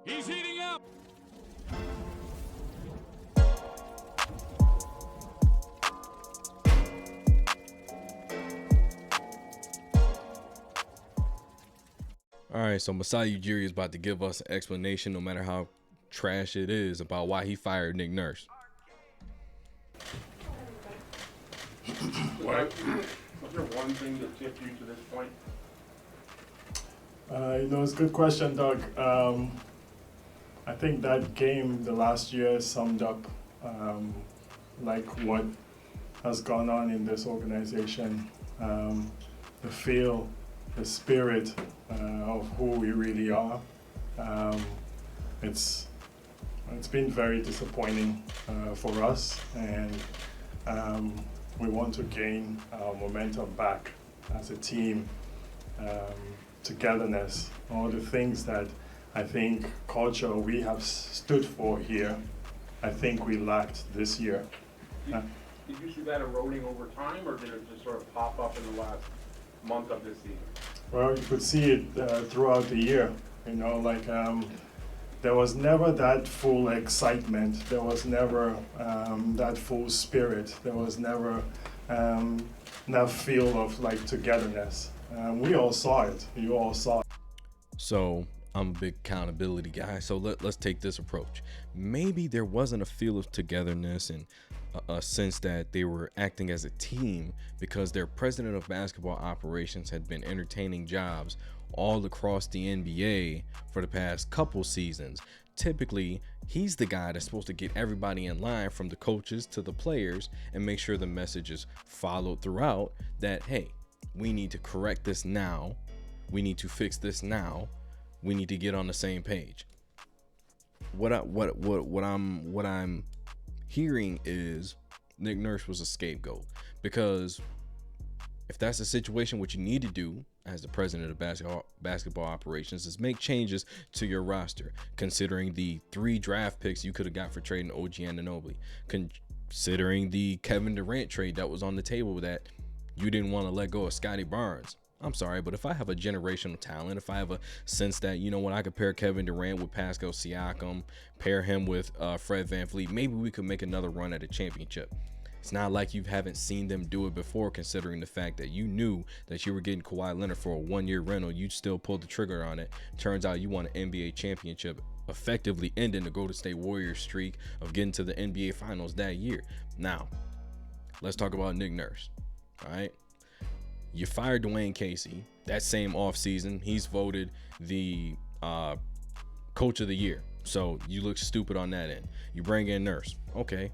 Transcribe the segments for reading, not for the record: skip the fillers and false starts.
He's heating up. All right, so Masai Ujiri is about to give us an explanation, no matter how trash it is, about why he fired Nick Nurse. Was there one thing that tipped you to this point? It's a good question, Doug. I think that game the last year summed up like what has gone on in this organization, the feel, the spirit of who we really are. It's been very disappointing for us, and we want to gain our momentum back as a team. Togetherness, all the things that I think culture we have stood for here, I think we lacked this year. Did you see that eroding over time, or did it just sort of pop up in the last month of this season? Well, you could see it throughout the year. There was never that full excitement. There was never that full spirit. There was never that feel of like togetherness. We all saw it. You all saw it. So I'm a big accountability guy. So let's take this approach. Maybe there wasn't a feel of togetherness and a sense that they were acting as a team because their president of basketball operations had been entertaining jobs all across the NBA for the past couple seasons. Typically, he's the guy that's supposed to get everybody in line, from the coaches to the players, and make sure the message is followed throughout that, hey, we need to correct this now. We need to fix this now. We need to get on the same page. What I'm hearing is Nick Nurse was a scapegoat, because if that's the situation, what you need to do as the president of basketball operations is make changes to your roster, considering the 3 draft picks you could have got for trading OG Anunoby, considering the Kevin Durant trade that was on the table that you didn't want to let go of Scotty Barnes. I'm sorry, but if I have a generational talent, if I have a sense that, you know what, I could pair Kevin Durant with Pascal Siakam, pair him with Fred VanVleet, maybe we could make another run at a championship. It's not like you haven't seen them do it before, considering the fact that you knew that you were getting Kawhi Leonard for a 1-year rental. You still pulled the trigger on it. Turns out you won an NBA championship, effectively ending the Golden State Warriors streak of getting to the NBA Finals that year. Now, let's talk about Nick Nurse. All right. You fired Dwayne Casey that same offseason. He's voted the coach of the year. So you look stupid on that end. You bring in Nurse. Okay.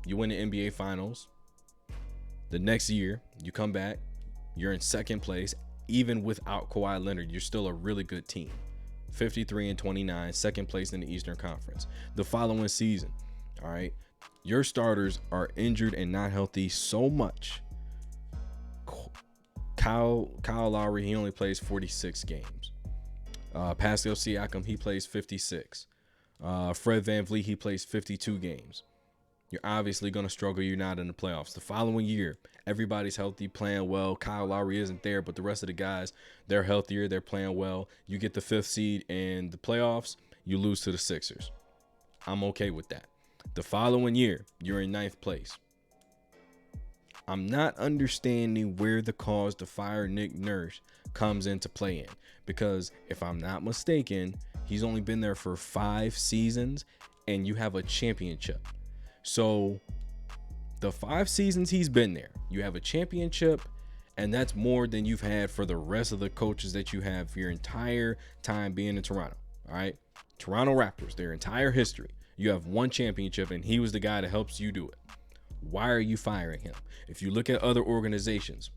You win the NBA Finals. The next year, you come back. You're in second place. Even without Kawhi Leonard, you're still a really good team. 53-29, second place in the Eastern Conference. The following season, all right, your starters are injured and not healthy so much. Kyle Lowry, he only plays 46 games. Pascal Siakam, he plays 56. Fred VanVleet, he plays 52 games. You're obviously going to struggle. You're not in the playoffs. The following year, everybody's healthy, playing well. Kyle Lowry isn't there, but the rest of the guys, they're healthier. They're playing well. You get the 5th seed in the playoffs. You lose to the Sixers. I'm okay with that. The following year, you're in 9th place. I'm not understanding where the cause to fire Nick Nurse comes into play in, because if I'm not mistaken, he's only been there for 5 seasons and you have a championship. So the 5 seasons he's been there, you have a championship, and that's more than you've had for the rest of the coaches that you have your entire time being in Toronto. All right. Toronto Raptors, their entire history, you have 1 championship, and he was the guy that helps you do it. Why are you firing him? If you look at other organizations,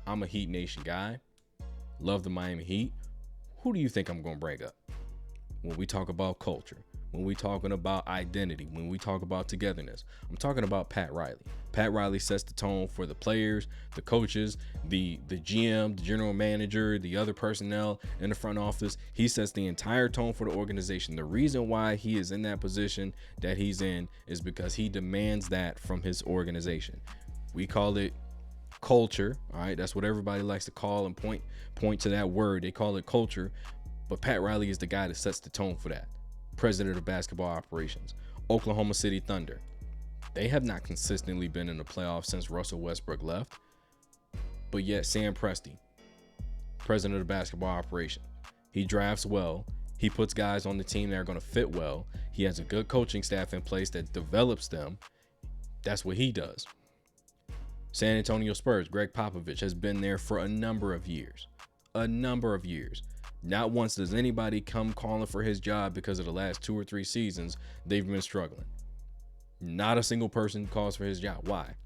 I'm a Heat Nation guy. Love the Miami Heat. Who do you think I'm going to bring up when we talk about culture? When we talking about identity, when we talk about togetherness? I'm talking about Pat Riley. Pat Riley sets the tone for the players, the coaches, the GM, the general manager, the other personnel in the front office. He sets the entire tone for the organization. The reason why he is in that position that he's in is because he demands that from his organization. We call it culture. All right, that's what everybody likes to call and point to that word. They call it culture. But Pat Riley is the guy that sets the tone for that. President of basketball operations. Oklahoma City Thunder. They have not consistently been in the playoffs since Russell Westbrook left. But yet Sam Presti, president of basketball operations, he drafts well. He puts guys on the team that are going to fit well. He has a good coaching staff in place that develops them. That's what he does. San Antonio Spurs, Greg Popovich has been there for a number of years. Not once does anybody come calling for his job because of the last 2 or 3 seasons they've been struggling. Not a single person calls for his job. Why?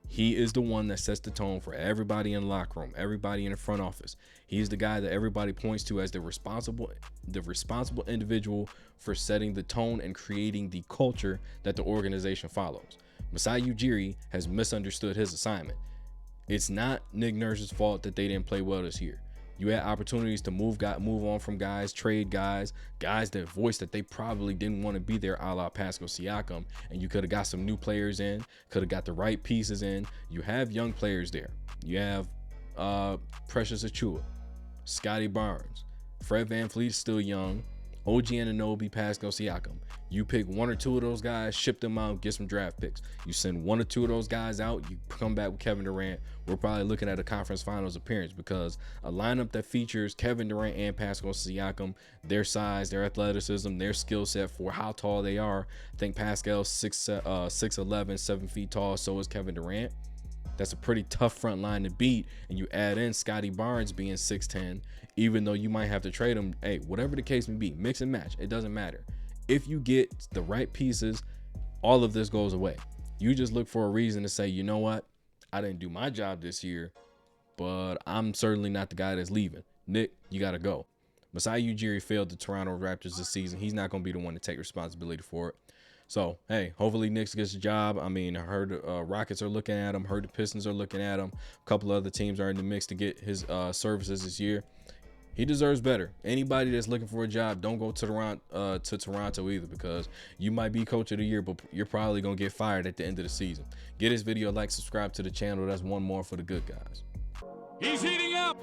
He is the one that sets the tone for everybody in the locker room, everybody in the front office. He's the guy that everybody points to as the responsible individual for setting the tone and creating the culture that the organization follows. Masai Ujiri has misunderstood his assignment. It's not Nick Nurse's fault that they didn't play well this year. You had opportunities to move on from guys, trade guys that voiced that they probably didn't want to be there, a la Pascal Siakam, and you could have got some new players in, could have got the right pieces in. You have young players there. You have Precious Achiuwa, Scotty Barnes, Fred VanVleet is still young, OG Anunoby, Pascal Siakam. You pick 1 or 2 of those guys, ship them out, get some draft picks. You send 1 or 2 of those guys out, you come back with Kevin Durant. We're probably looking at a conference finals appearance, because a lineup that features Kevin Durant and Pascal Siakam, their size, their athleticism, their skill set for how tall they are. I think Pascal's 6'11", 7 feet tall, so is Kevin Durant. That's a pretty tough front line to beat, and you add in Scotty Barnes being 6'10", even though you might have to trade him. Hey, whatever the case may be, mix and match, it doesn't matter. If you get the right pieces, all of this goes away. You just look for a reason to say, you know what, I didn't do my job this year, but I'm certainly not the guy that's leaving. Nick, you got to go. Masai Ujiri failed the Toronto Raptors this season. He's not going to be the one to take responsibility for it. So, hey, hopefully Nick gets a job. I mean, I heard Rockets are looking at him. Heard the Pistons are looking at him. A couple other teams are in the mix to get his services this year. He deserves better. Anybody that's looking for a job, don't go to Toronto either, because you might be coach of the year, but you're probably going to get fired at the end of the season. Get this video a like, subscribe to the channel. That's one more for the good guys. He's heating up.